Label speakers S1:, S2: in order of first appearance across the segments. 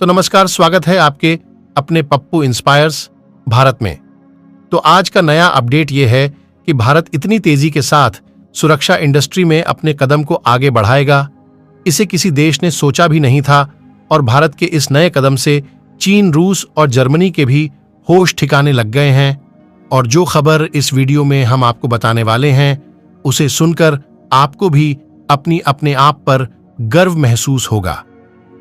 S1: तो नमस्कार, स्वागत है आपके अपने पप्पू इंस्पायर्स भारत में। तो आज का नया अपडेट ये है कि भारत इतनी तेजी के साथ सुरक्षा इंडस्ट्री में अपने कदम को आगे बढ़ाएगा, इसे किसी देश ने सोचा भी नहीं था। और भारत के इस नए कदम से चीन, रूस और जर्मनी के भी होश ठिकाने लग गए हैं। और जो खबर इस वीडियो में हम आपको बताने वाले हैं, उसे सुनकर आपको भी अपने आप पर गर्व महसूस होगा।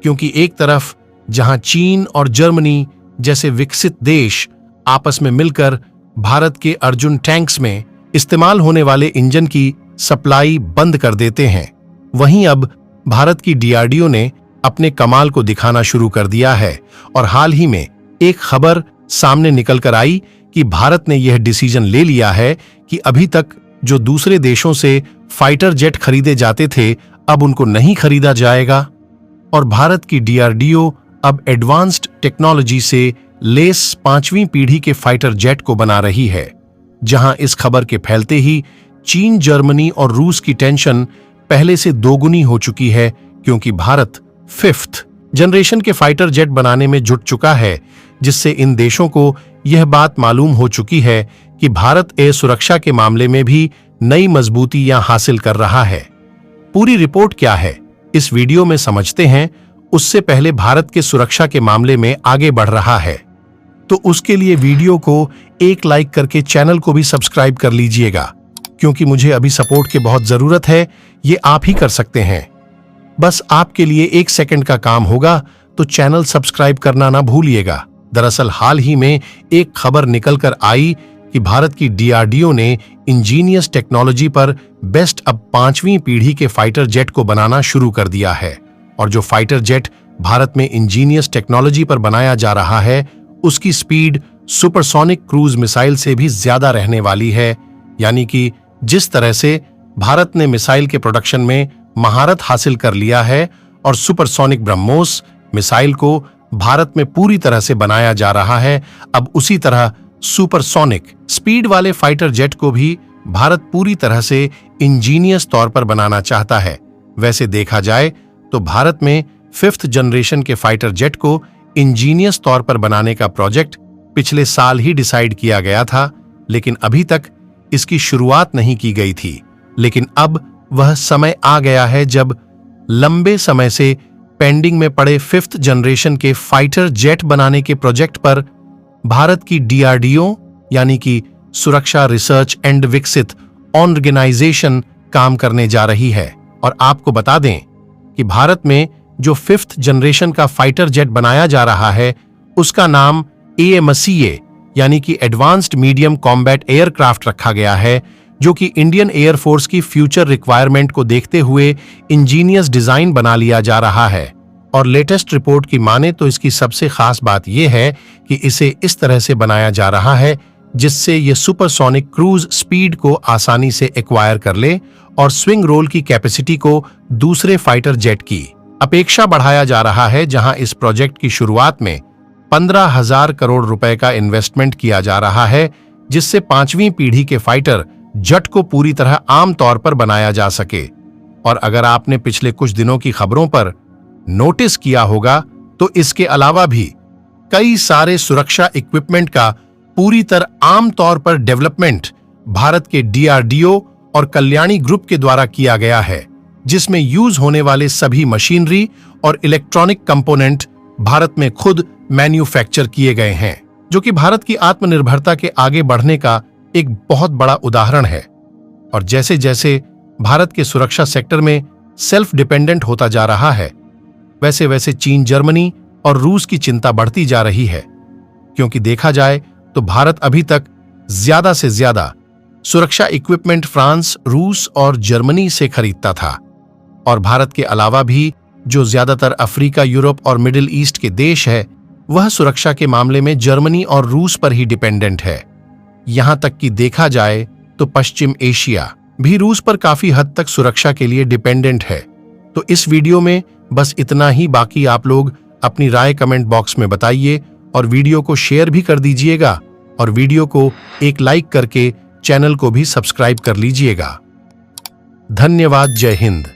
S1: क्योंकि एक तरफ जहां चीन और जर्मनी जैसे विकसित देश आपस में मिलकर भारत के अर्जुन टैंक्स में इस्तेमाल होने वाले इंजन की सप्लाई बंद कर देते हैं, वहीं अब भारत की डीआरडीओ ने अपने कमाल को दिखाना शुरू कर दिया है। और हाल ही में एक खबर सामने निकल कर आई कि भारत ने यह डिसीजन ले लिया है कि अभी तक जो दूसरे देशों से फाइटर जेट खरीदे जाते थे, अब उनको नहीं खरीदा जाएगा। और भारत की डीआरडीओ अब एडवांस्ड टेक्नोलॉजी से लेस 5वीं पीढ़ी के फाइटर जेट को बना रही है। जहां इस खबर के फैलते ही चीन, जर्मनी और रूस की टेंशन पहले से दोगुनी हो चुकी है, क्योंकि भारत 5th जनरेशन के फाइटर जेट बनाने में जुट चुका है, जिससे इन देशों को यह बात मालूम हो चुकी है कि भारत एयर सुरक्षा के मामले में भी नई मजबूतियां हासिल कर रहा है। पूरी रिपोर्ट क्या है, इस वीडियो में समझते हैं। उससे पहले भारत के सुरक्षा के मामले में आगे बढ़ रहा है, तो उसके लिए वीडियो को एक लाइक करके चैनल को भी सब्सक्राइब कर लीजिएगा, क्योंकि मुझे अभी सपोर्ट की बहुत जरूरत है। ये आप ही कर सकते हैं। बस आपके लिए 1 सेकंड का काम होगा, तो चैनल सब्सक्राइब करना ना भूलिएगा। दरअसल हाल ही में एक खबर निकल कर आई कि भारत की डीआरडीओ ने इंजीनियस टेक्नोलॉजी पर बेस्ट अब 5वीं पीढ़ी के फाइटर जेट को बनाना शुरू कर दिया है। और जो फाइटर जेट भारत में इंजीनियस टेक्नोलॉजी पर बनाया जा रहा है, उसकी स्पीड सुपरसोनिक क्रूज मिसाइल से भी ज्यादा रहने वाली है। यानी कि जिस तरह से भारत ने मिसाइल के प्रोडक्शन में महारत हासिल कर लिया है और सुपरसोनिक ब्रह्मोस मिसाइल को भारत में पूरी तरह से बनाया जा रहा है, अब उसी तरह सुपरसोनिक स्पीड वाले फाइटर जेट को भी भारत पूरी तरह से इंजीनियस तौर पर बनाना चाहता है। वैसे देखा जाए तो भारत में 5th जनरेशन के फाइटर जेट को इंजीनियस तौर पर बनाने का प्रोजेक्ट पिछले साल ही डिसाइड किया गया था, लेकिन अभी तक इसकी शुरुआत नहीं की गई थी। लेकिन अब वह समय आ गया है जब लंबे समय से पेंडिंग में पड़े 5th जनरेशन के फाइटर जेट बनाने के प्रोजेक्ट पर भारत की डीआरडीओ यानी कि सुरक्षा रिसर्च एंड विकसित ऑर्गेनाइजेशन काम करने जा रही है। और आपको बता दें कि भारत में जो 5th जनरेशन का फाइटर जेट बनाया जा रहा है, उसका नाम AMCA यानी कि एडवांस्ड मीडियम कॉम्बैट एयरक्राफ्ट रखा गया है, जो कि इंडियन एयरफोर्स की फ्यूचर रिक्वायरमेंट को देखते हुए इंजीनियस डिजाइन बना लिया जा रहा है। और लेटेस्ट रिपोर्ट की माने तो इसकी सबसे खास बात यह है कि इसे इस तरह से बनाया जा रहा है जिससे ये सुपरसोनिक क्रूज स्पीड को आसानी से एक्वायर कर ले और स्विंग रोल की कैपेसिटी को दूसरे फाइटर जेट की अपेक्षा बढ़ाया जा रहा है। जहां इस प्रोजेक्ट की शुरुआत में 15,000 करोड़ रुपए का इन्वेस्टमेंट किया जा रहा है, जिससे 5वीं पीढ़ी के फाइटर जेट को पूरी तरह आम तौर पर बनाया जा सके। और अगर आपने पिछले कुछ दिनों की खबरों पर नोटिस किया होगा, तो इसके अलावा भी कई सारे सुरक्षा इक्विपमेंट का पूरी तरह आम तौर पर डेवलपमेंट भारत के डीआरडीओ और कल्याणी ग्रुप के द्वारा किया गया है, जिसमें यूज होने वाले सभी मशीनरी और इलेक्ट्रॉनिक कंपोनेंट भारत में खुद मैन्युफैक्चर किए गए हैं, जो कि भारत की आत्मनिर्भरता के आगे बढ़ने का एक बहुत बड़ा उदाहरण है। और जैसे जैसे भारत के सुरक्षा सेक्टर में सेल्फ डिपेंडेंट होता जा रहा है, वैसे वैसे चीन, जर्मनी और रूस की चिंता बढ़ती जा रही है। क्योंकि देखा जाए तो भारत अभी तक ज्यादा से ज्यादा सुरक्षा इक्विपमेंट फ्रांस, रूस और जर्मनी से खरीदता था। और भारत के अलावा भी जो ज्यादातर अफ्रीका, यूरोप और मिडिल ईस्ट के देश है, वह सुरक्षा के मामले में जर्मनी और रूस पर ही डिपेंडेंट है। यहां तक कि देखा जाए तो पश्चिम एशिया भी रूस पर काफी हद तक सुरक्षा के लिए डिपेंडेंट है। तो इस वीडियो में बस इतना ही। बाकी आप लोग अपनी राय कमेंट बॉक्स में बताइए और वीडियो को शेयर भी कर दीजिएगा और वीडियो को एक लाइक करके चैनल को भी सब्सक्राइब कर लीजिएगा। धन्यवाद। जय हिंद।